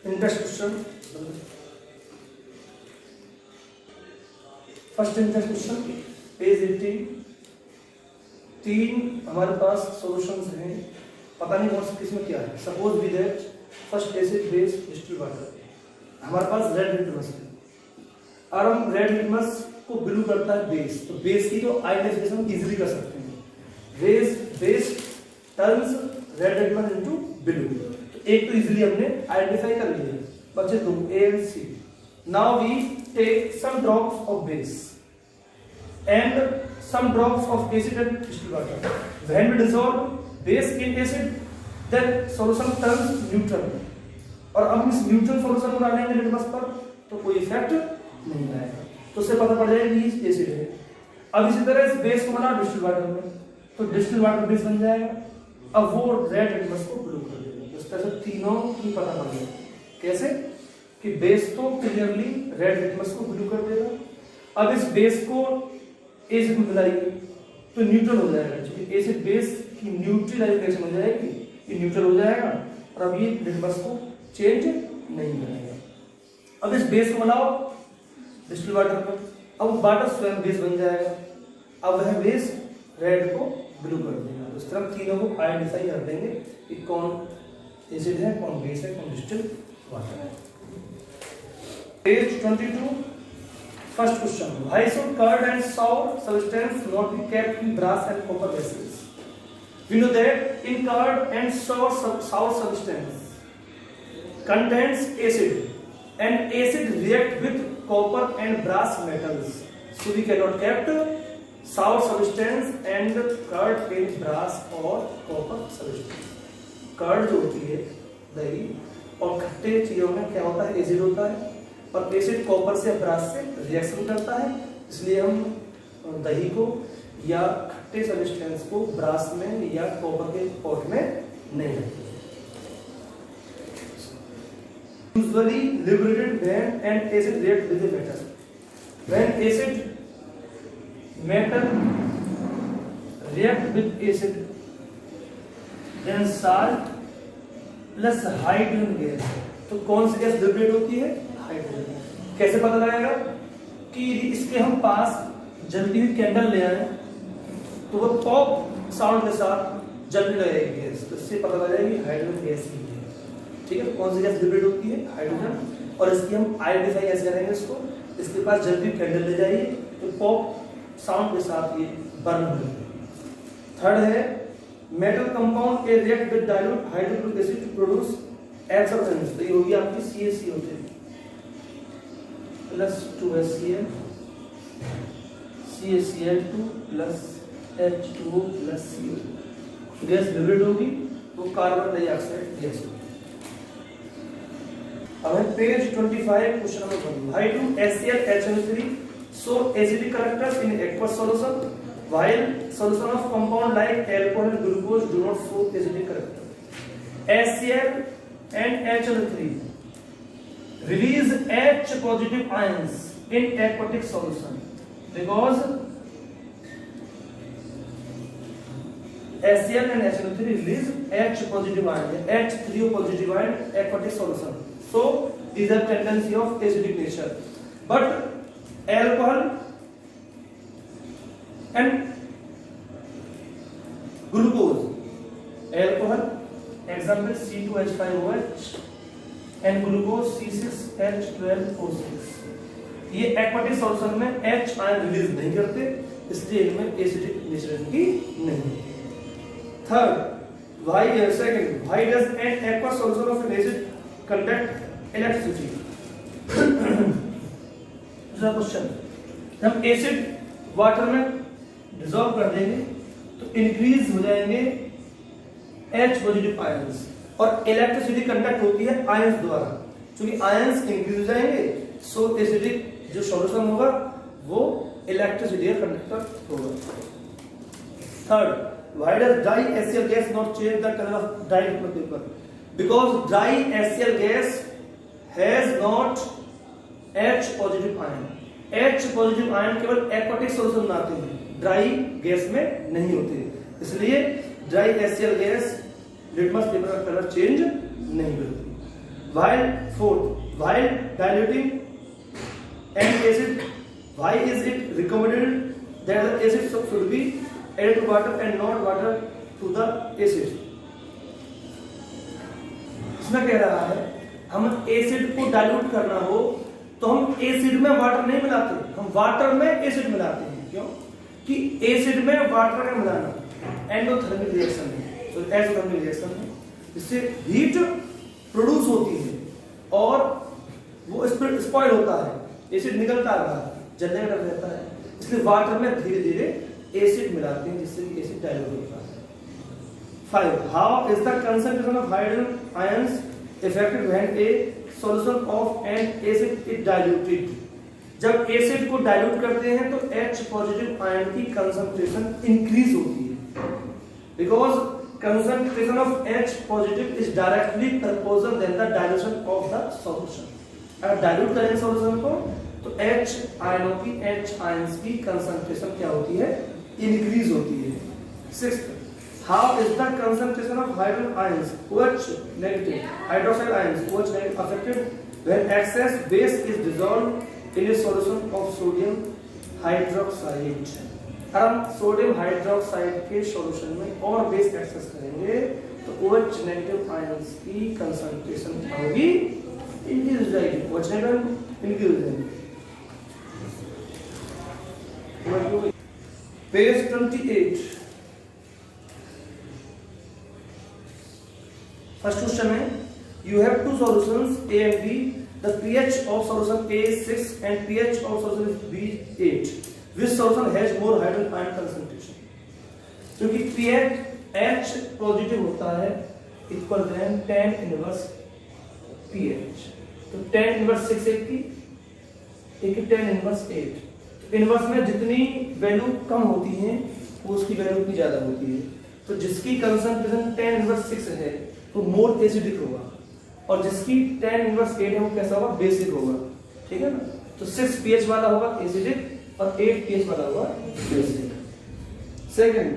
Interest question, first interest question page 80। 3 हमारे पास solutions हैं, पता नहीं कौन सा किसमें क्या है। Suppose we that first acid base distil water, हमारे पास रेड लिटमस है और हम रेड लिटमस को ब्लू करता है बेस, तो बेस की तो आइडेंटिफिकेशन हम इजीली कर सकते हैं। Base turns red litmus into blue, तो एक तो इजीली हमने आइडेंटिफाई कर लिया। बचे 2 A and C. Now we take some drops of base and some drops of acid and distilled water. When we dissolve base in acid, then solution turns neutral. और अब इस न्यूट्रल सॉल्यूशन को डालेंगे litmus पर तो कोई effect नहीं आएगा, तो उससे पता पड़ जाएगा कि एसिड है। अब इसी तरह इस बेस को बना डिस्टिल्ड वाटर में, तो डिस्टिल्ड वाटर बेस बन जाएगा। अब वो रेड लिटमस को ब्लू कर देगा। इस तरह से तीनों की पता पड़ जाएगा। कैसे कि बेस तो क्लियरली रेड लिटमस को ब्लू कर देगा। अब इस बेस को एसिड में मिलाएंगे तो न्यूट्रल हो जाएगा, क्योंकि एसिड बेस की न्यूट्रलाइजेशन हो जाएगी, ये न्यूट्रल हो जाएगा और अब ये लिटमस को चेंज नहीं करेगा। अब इस बेस को मिलाओ डिस्टिल्ड वाटर में, अब वाटर स्वयं बेस बन जाएगा। अब वह बेस रेड को ब्लू कर देगा। इस तरह तीनों को आइडेंटिफाई कर देंगे कि कौन एसिड है, कौन बेस है, कौन डिस्टिल्ड वाटर है। Page 22 First question: Why should curd and sour substance not be kept in brass and copper vessels? We know that in curd and sour substance contains acid, and acid react with copper and brass metals. So we cannot kept sour substance and curd in brass or copper substance. Curd जो होती है दही और खट्टे चीजों में क्या होता है, एसिड होता है, और एसिड कॉपर से ब्रास से रिएक्शन करता है, इसलिए हम दही को या खट्टे सब्सटेंस को ब्रास में या कॉपर के पॉट में नहीं रखते। Usually liberated when an acid react with a metal. When acid metal react with acid, then salt plus hydrogen gas. तो कौन सी गैस लिबरेट होती है? हाइड्रोजन। कैसे पता लगेगा कि इसके हम पास जलती हुई कैंडल ले आए तो वो पॉप साउंड के साथ जलने लगेगी गैस, तो इससे पता लगेगा कि हाइड्रोजन गैस ही है। ठीक है, कौन सी गैस लिबरेट होती है? हाइड्रोजन। और इसकी हम आइडेंटिफाई कैसे करेंगे इसको? इसके पास जलती हुई कैंडल ले जाइए तो पॉप साउंड के साथ ये बर्न हो जाएगी। थर्ड है मेटल कंपाउंड के react with dilute hydrochloric acid to produce H substance, तो ये होगी आपकी CaCO3 plus 2HCl CaCl2 plus H2O plus CO। Gas liberate होगी वो कार्बन डाइऑक्साइड गैस होगी। अब है page 25 question number 1। Why do HCl show acidic characters in aqueous solution while solution of compound like alcohol and glucose do not show acidic character? HCl and HCl3 release H positive ions in aquatic solution because HCl and HCl3 release H positive ion, H3O positive ion aquatic solution. So these are tendency of acidic nature. But alcohol and glucose, alcohol example C2H5OH and glucose C6H12O6, ये aquatic solution में H ion release नहीं करते, इसलिए इनमें acidic nature की नहीं है। Third, why does an aqueous solution of an acid conduct electricity? दूसरा क्वेश्चन, हम एसिड वाटर में डिसॉल्व कर देंगे तो इंक्रीज हो जाएंगे H पॉजिटिव आयंस, और इलेक्ट्रिसिटी कंडक्ट होती है आयंस द्वारा, क्योंकि आयंस इंक्रीज हो जाएंगे सो एसिडिक जो सॉल्यूशन होगा वो इलेक्ट्रिसिटी का कंडक्टर होगा। Third, why does dry HCl gas not change the color of dry liquid paper? Because dry HCl gas has not H positive ion. H positive ion केवल aquatic solution में आते हैं, dry gas में नहीं होते, इसलिए dry HCl gas litmus paper का colour change नहीं करती। while diluting an acid, why is it recommended that the acid should be added to water and not water to the acid? इसमें कह रहा है हम एसिड को डाइल्यूट करना हो तो हम एसिड में वाटर नहीं मिलाते, हम वाटर में एसिड मिलाते हैं। क्यों? कि एसिड में वाटर का मिलाना एंडोथर्मिक रिएक्शन है, तो एक्सोथर्मिक रिएक्शन है, जिससे हीट प्रोड्यूस होती है और वो स्पॉइल होता है, एसिड निकलता है बाहर, जलने लग जाता है, इसलिए वाटर में धीरे धीरे एसिड मिलाते हैं जिससे कि एसिड डाइल्यूट होता है। 5. How is the concentration of hydrogen ions affected when a solution of an acid is diluted? जब एसिड को डाइल्यूट करते हैं तो H पॉजिटिव आयन की कंसंट्रेशन इंक्रीज होती है, because concentration of H positive is directly proportional than the dilution of the solution. अगर dilute करें सॉल्यूशन को तो H आयनों की H आयंस की कंसंट्रेशन क्या होती है? इंक्रीज होती है। 6. How is the concentration of hydrogen ions OH negative hydroxide ions OH negative affected when excess base is dissolved in a solution of sodium hydroxide? अगर हम सोडियम हाइड्रोक्साइड के solution में और बेस एक्सेस करेंगे तो OH negative ions की concentration क्या होगी? इंक्रीज हो जाएगी, OH नेगेटिव इंक्रीज हो जाएगी। पेज 28 फर्स्ट क्वेश्चन है, you have two solutions A and B. The pH of solution A is 6 and pH of solution B is 8. Which solution has more hydrogen ion concentration? क्योंकि pH H positive होता है equal then tan inverse pH, तो tan inverse 6 एक की tan inverse 8। Inverse में जितनी value कम होती है वो उसकी वैल्यू उतनी ज्यादा होती है, तो जिसकी कंसंट्रेशन tan इनवर्स 6 है तो मोर एसिडिक होगा और जिसकी tan इनवर्स 8 है वो कैसा होगा? बेसिक होगा, ठीक है ना? तो 6 pH वाला होगा एसिडिक और 8 pH वाला होगा basic. Second,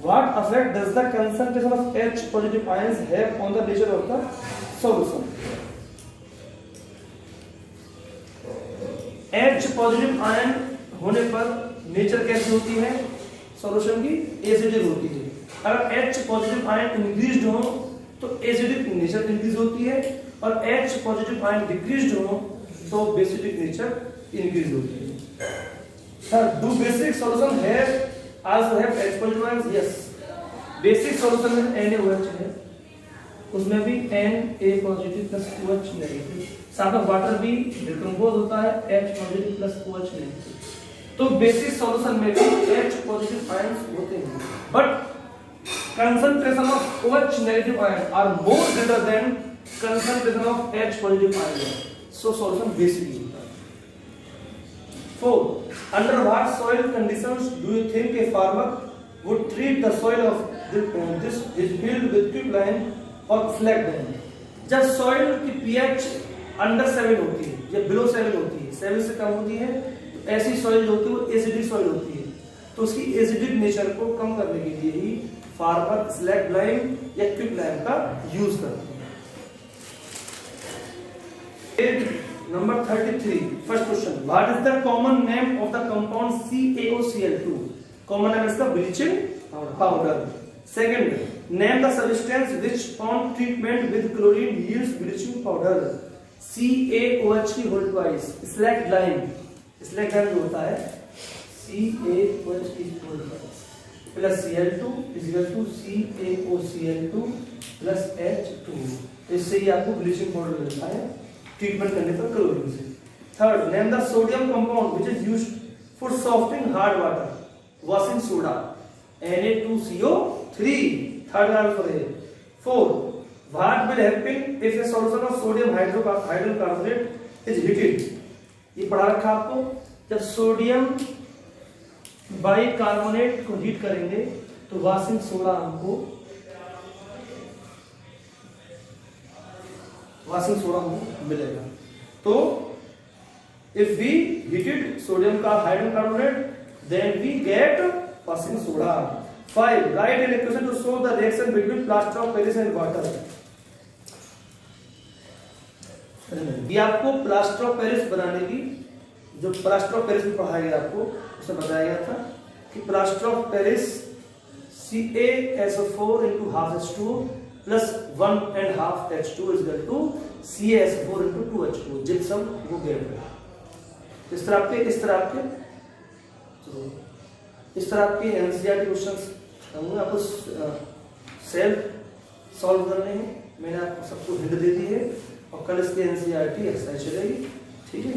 what affect does the concentration of H positive ions have on the nature of the solution? H positive ion होने पर नेचर कैसी होती है सॉल्यूशन की? एसिडिक होती है। अगर H पॉजिटिव आयन इंक्रीज्ड हो तो एसिडिक नेचर इंक्रीज होती है और H पॉजिटिव आयन डिक्रीज्ड हो तो बेसिडिक नेचर इंक्रीज होती है। Sir, do basic solution have also have H positive ions? Yes, basic solution में NaOH है, उसमें भी Na positive plus OH negative, साथ में वाटर भी डिकंपोज होता है H positive plus OH negative, तो बेसिक सॉल्यूशन में भी H पॉजिटिव आयंस होते हैं, but concentration of OH negative ion are more greater than concentration of H positive ion, so solution basic होता है। 4. Under what soil conditions do you think a farmer would treat the soil of this his field with quicklime or slakline? जब soil की pH under 7 होती है या below 7 होती है, 7 से कम होती है, तो ऐसी soil होती है वो acidic soil होती है, तो उसकी एसिडिक नेचर को कम करने के लिए ही फार्मर स्लैक लाइम या क्विक लाइम का यूज करते हैं। Number 33 first question, what is the common name of the compound CaOCl2? Common name इसका bleaching powder. Second, name the substance which on treatment with chlorine yields bleaching powder. CaOH की whole twice slack lime, slack lime जो होता है CaOH की whole twice plus Cl2 equal to CaOCl2 plus H2, इससे ही आपको bleaching powder मिलता है treatment करने पर क्लोरीन से। Third, name the sodium compound which is used for softening hard water, washing soda Na2CO3, third answer है। Fourth, what will happen if a solution of sodium hydrocarbonate is heated? ये पढ़ा रखा आपको, जब sodium bicarbonate को heat करेंगे तो washing soda हमको मिलेगा। तो इफ वी हीटेड सोडियम का hydrogen carbonate then we get washing soda. 5, write an equation to show the reaction between plaster of Paris and water. ये आपको प्लास्टर ऑफ पेरिस बनाने की, जो प्लास्टर ऑफ पेरिस में पढ़ाया गया आपको, उसमें बताया गया था कि plaster of Paris CaSO4 into half H2O plus 1.5 H2O is equal to CaSO4 into 2 H2O, gypsum वो गैप है। इस तरह आपके एनसीईआरटी क्वेश्चंस होंगे, आपको सेल्फ सॉल्व करने हैं। मैंने आपको सबको हिंट दे दी है और कल इसकी एनसीईआरटी एक्सरसाइज चलेगी, ठीक है।